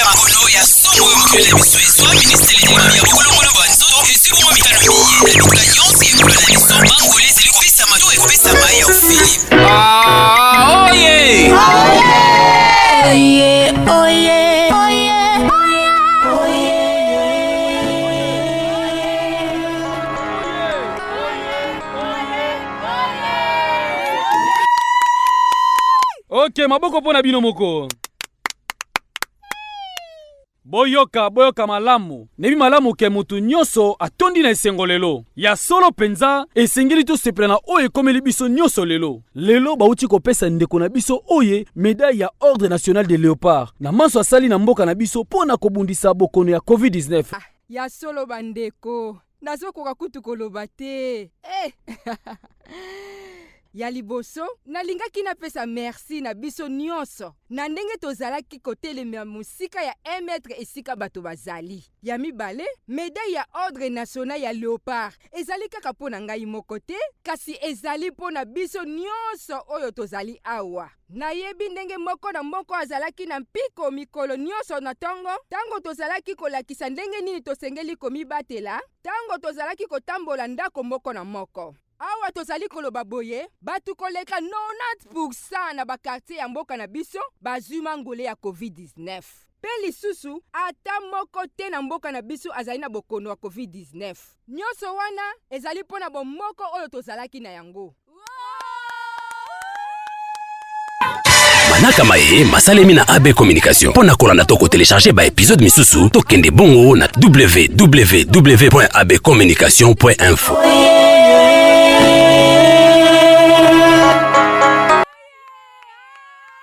makono ya songo mokili biso ezwa ministère de la bokolongolo banzoto esiku mikano miye na bituka nyonso ekola na biso bangoli zeli kopesa mato ekopesa mai ya ofili. Oye oye oye Ok, maboko pona bino moko. Boyoka malamu. Nebi malamu ke mutu nyoso atondi na esengo lelo. Ya solo penza esengeli to seplana oye komeli biso nyoso lelo. Lelo bauti kopesa ndeko na biso oye médaille ya Ordre National de Léopard. Na manso asali na mboka na biso pona kobundisa bokono ya COVID-19. Ya solo bandeko. Nazo koka kutu koloba te. Ya liboso, nalingaki na pesa merci na biso nyonso. Na ndenge tozalaki kotelemela musika ya 1 mètre esika bato bazali. Ya mibale, médaille ya Ordre National ya Léopard. Ezali kaka pona ngai moko te, kasi ezali pona biso nyonso oyo tozali awa. Nayebi ndenge moko na moko azalaki na mpiko mikolo nyonso na tango tozalaki kolakisa ndenge nini tosengeli komibatela, tango tozalaki kotambola ndako moko na moko. Awa tozali koloba boye, batu koleka 90% na bakartier ya mboka na biso bazuma ngole ya COVID-19. Pe lisusu, ata moko te na mboka na biso azali na bokono wa COVID-19. Nyonso wana ezali pona bomoko oyo tozalaki na yango. Manaka maye masalemi na AB Communication. Pona kolanda toko télécharger ba épisode misusu tokende bongo na www.abcommunication.info.